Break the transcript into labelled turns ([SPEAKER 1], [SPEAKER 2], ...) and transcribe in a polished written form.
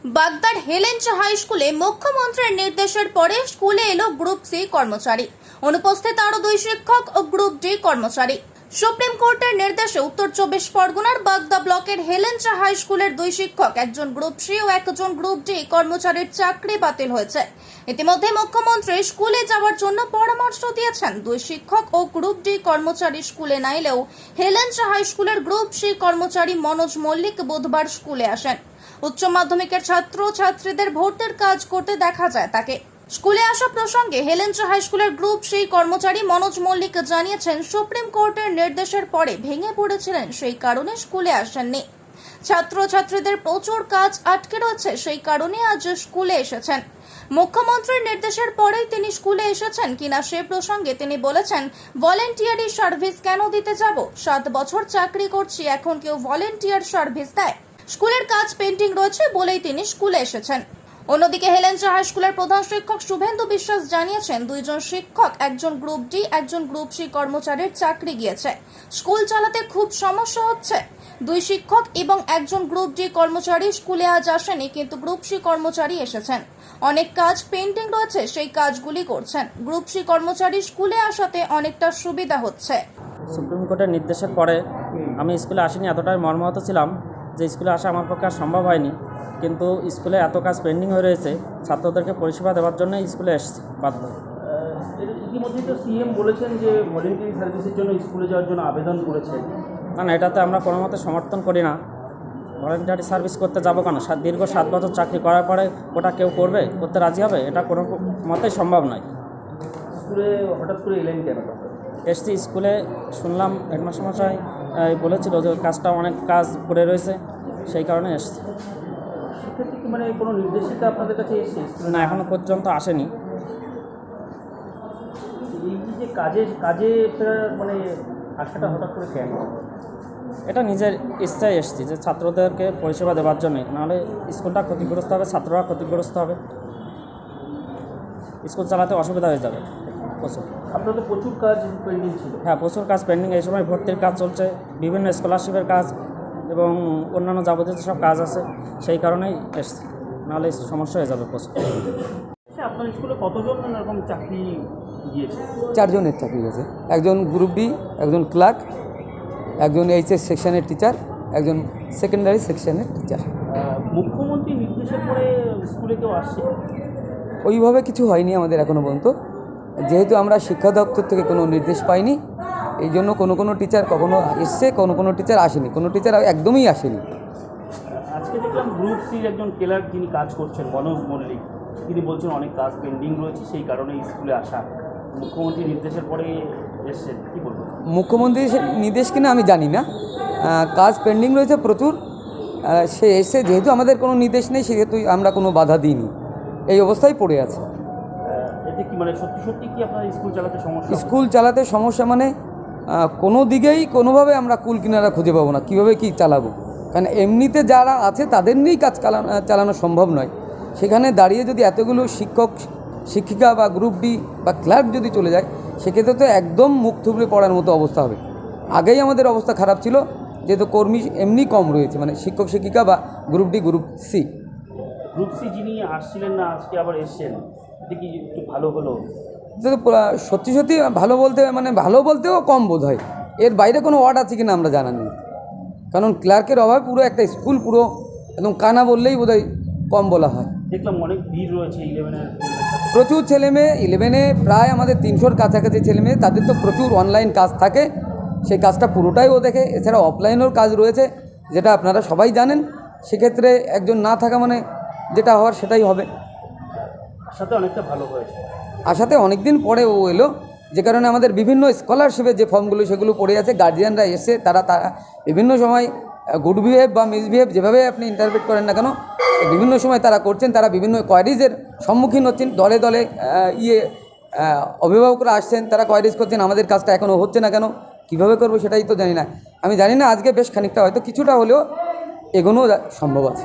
[SPEAKER 1] বাগদার হেলেঞ্চ high স্কুলে মুখ্যমন্ত্রীর নির্দেশের পরে স্কুলে এলো গ্রুপ সি কর্মচারী। অনুপস্থিত আরো 2 শিক্ষক ও গ্রুপ ডি কর্মচারী। সুপ্রিম কোর্টের নির্দেশে উত্তর 24 পরগনার বাগদা ব্লকের হেলেঞ্চ হাই স্কুলের 2 শিক্ষক, একজন গ্রুপ সি ও একজন গ্রুপ ডি কর্মচারীর চাকরি বাতিল হয়েছে। ইতিমধ্যে মুখ্যমন্ত্রী স্কুলে যাওয়ার জন্য পরামর্শ দিয়েছেন। 2 শিক্ষক ও গ্রুপ ডি কর্মচারী স্কুলে না এলেও হেলেঞ্চ হাই স্কুলের গ্রুপ সি কর্মচারী মনোজ মল্লিক বুধবার স্কুলে আসেন। উচ্চ মাধ্যমিকের ছাত্র ছাত্রীদের ভর্তির কাজ করতে দেখা যায় তাকে। স্কুলে আসা প্রসঙ্গে হেলেঞ্চ হাই স্কুলের গ্রুপ সি কর্মচারী মনোজ মল্লিক জানিয়েছেন, সুপ্রিম কোর্টের নির্দেশের পরে ভেঙে পড়েছিলেন, সেই কারণে স্কুলে আসেননি। ছাত্র ছাত্রীদের প্রচুর কাজ আটকে রয়েছে, সেই কারণে আজ স্কুলে এসেছেন। মুখ্যমন্ত্রীর নির্দেশের পরেই তিনি স্কুলে এসেছেন কিনা সে প্রসঙ্গে তিনি বলেছেন, ভলেন্টিয়ারি সার্ভিস কেন দিতে যাব? 7 বছর চাকরি করছি, এখন কেউ ভলেন্টিয়ার সার্ভিস দেয়? স্কুলের কাজ পেন্ডিং রয়েছে বলেই তিনি স্কুলে এসেছেন। অন্যদিকে হেলেঞ্চ হাই স্কুলের প্রধান শিক্ষক শুভেন্দু বিশ্বাস জানিয়েছেন, 2 জন শিক্ষক, একজন গ্রুপ ডি একজন গ্রুপ সি কর্মচারীর চাকরি গিয়েছে। স্কুল চালাতে খুব সমস্যা হচ্ছে। 2 শিক্ষক এবং একজন গ্রুপ ডি কর্মচারী স্কুলে আজ আসেনি, কিন্তু গ্রুপ সি কর্মচারী এসেছেন। অনেক কাজ পেন্ডিং রয়েছে, সেই কাজগুলি করছেন। গ্রুপ সি কর্মচারী স্কুলে আসাতে অনেকটা সুবিধা হচ্ছে।
[SPEAKER 2] সুপ্রিম কোর্টের নির্দেশের পরে আমি স্কুলে আসিনি, এতটাই মর্মাহত ছিলাম যে স্কুলে আসা আমার পক্ষে আর সম্ভব হয়নি। কিন্তু স্কুলে এত কাজ পেন্ডিং হয়ে রয়েছে, ছাত্রদেরকে পরিষেবা দেওয়ার জন্য স্কুলে এসেছি বাধ্য।
[SPEAKER 3] ইতিমধ্যেই তো সিএম বলেছেন যে ভলেন্টারি সার্ভিসের জন্য স্কুলে যাওয়ার জন্য আবেদন করেছেন।
[SPEAKER 2] না, এটাতে আমরা কোনো মতে সমর্থন করি না। ভলেন্টারি সার্ভিস করতে যাবো কেন? দীর্ঘ 7 বছর চাকরি করার পরে ওটা কেউ করতে রাজি হবে? এটা কোনো মতেই সম্ভব নয়।
[SPEAKER 3] স্কুলে হঠাৎ করে এলেন কেন?
[SPEAKER 2] এসছি স্কুলে, শুনলাম হেডমাস্টারমশাই বলেছিল যে কাজটা অনেক কাজ পড়ে রয়েছে, সেই কারণে এসছি।
[SPEAKER 3] সেক্ষেত্রে কি মানে কোনো নির্দেশিকা আপনাদের কাছে এসেছে?
[SPEAKER 2] না, এখনও পর্যন্ত আসেনি।
[SPEAKER 3] এই যে কাজে ফেরার মানে আশাটা হঠাৎ করে কেন?
[SPEAKER 2] এটা নিজের ইচ্ছায় এসেছি যে ছাত্রদেরকে পরিষেবা দেওয়ার জন্য, নাহলে স্কুলটা ক্ষতিগ্রস্ত হবে, ছাত্ররা ক্ষতিগ্রস্ত হবে, স্কুল চালাতে অসুবিধা হয়ে যাবে প্রচুর।
[SPEAKER 3] আপনার তো প্রচুর কাজ পেন্ডিং ছিল।
[SPEAKER 2] হ্যাঁ, প্রচুর কাজ পেন্ডিং। এই সময় ভর্তির কাজ চলছে, বিভিন্ন স্কলারশিপের কাজ এবং অন্যান্য যাবতীয় সব কাজ আছে, সেই কারণেই এসছি, নাহলে সমস্যা হয়ে যাবে প্রচুর।
[SPEAKER 3] আপনার স্কুলে কতজন এরকম চাকরি গিয়েছে?
[SPEAKER 4] 4 জনের চাকরি গেছে। একজন গ্রুপ ডি, একজন ক্লার্ক, একজন এইচএস সেকশনের টিচার, একজন সেকেন্ডারি সেকশনের টিচার।
[SPEAKER 3] মুখ্যমন্ত্রী নির্দেশের পরে স্কুলে কেউ আসছে?
[SPEAKER 4] ওইভাবে কিছু হয়নি আমাদের এখনও পর্যন্ত, যেহেতু আমরা শিক্ষা দপ্তর থেকে কোনো নির্দেশ পাইনি। এই জন্য কোনো টিচার কখনো এসছে, কোনো টিচার আসেনি, কোনো টিচার একদমই আসেনি।
[SPEAKER 3] আজকে দেখলাম গ্রুপ সির একজন ক্লার্ক যিনি কাজ করছেন, মনোজ মল্লিক, তিনি বলছেন অনেক কাজ পেন্ডিং রয়েছে, সেই কারণে স্কুলে আসা। মুখ্যমন্ত্রী নির্দেশের পরে এসছেন, কী বলবেন?
[SPEAKER 4] মুখ্যমন্ত্রীর নির্দেশ কিনা আমি জানি না, কাজ পেন্ডিং রয়েছে প্রচুর। সে এসে, যেহেতু আমাদের কোনো নির্দেশ নেই, সেহেতু আমরা কোনো বাধা দিইনি, এই অবস্থায় পড়ে আছে।
[SPEAKER 3] এতে কি মানে সত্যি কি আপনার স্কুল চালাতে সমস্যা?
[SPEAKER 4] স্কুল চালাতে সমস্যা মানে কোনো দিকেই কোনোভাবে আমরা কুল কিনারা খুঁজে পাবো না, কীভাবে কি চালাবো। কারণ এমনিতে যারা আছে তাদের নিয়েই কাজ চালানো সম্ভব নয়। সেখানে দাঁড়িয়ে যদি এতগুলো শিক্ষক শিক্ষিকা বা গ্রুপ ডি বা ক্লার্ক যদি চলে যায়, সেক্ষেত্রে তো একদম মুখ থুবড়ে পড়ার মতো অবস্থা হবে। আগেই আমাদের অবস্থা খারাপ ছিল, যেহেতু কর্মী এমনি কম রয়েছে, মানে শিক্ষক শিক্ষিকা বা group D group C.
[SPEAKER 3] Group C যিনি আসছিলেন না, আজকে আবার এসছেন, এটা কি একটু ভালো হলো?
[SPEAKER 4] সত্যি ভালো বলতেও কম বোধ হয়। এর বাইরে কোনো ওয়ার্ড আছে কিনা আমরা জানা নেই, কারণ ক্লার্কের অভাবে পুরো একটা স্কুল পুরো একদম কানা বললেই বোধহয় কম বলা হয়।
[SPEAKER 3] দেখলাম অনেক ভিড় রয়েছে 11-এর।
[SPEAKER 4] প্রচুর ছেলেমেয়ে, 11-এ প্রায় আমাদের 300-র কাছাকাছি ছেলেমেয়ে, তাদের তো প্রচুর অনলাইন কাজ থাকে, সেই কাজটা পুরোটাই ও দেখে। এছাড়া অফলাইনেও কাজ রয়েছে, যেটা আপনারা সবাই জানেন। সেক্ষেত্রে একজন না থাকা মানে যেটা হওয়ার সেটাই হবে।
[SPEAKER 3] আশাতে অনেকটা ভালো হয়েছে।
[SPEAKER 4] আশাতে অনেক দিন পরে ও এলো, যে কারণে আমাদের বিভিন্ন স্কলারশিপের যে ফর্মগুলো সেগুলো পড়ে আছে। গার্জিয়ানরা এসে তারা বিভিন্ন সময় গুড বিহেভ বা মিসবিহেভ, যেভাবে আপনি ইন্টারপ্রেট করেন না কেন, বিভিন্ন সময় তারা করছেন। তারা বিভিন্ন কোয়ারিজের সম্মুখীন হচ্ছেন, দলে দলে অভিভাবকরা আসছেন, তারা কোয়ারিজ করছেন, আমাদের কাজটা এখনও হচ্ছে না কেন, কীভাবে করবো সেটাই তো জানি না। আমি জানি না, আজকে বেশ খানিকটা হয়তো কিছুটা হলেও এগোনো সম্ভব আছে।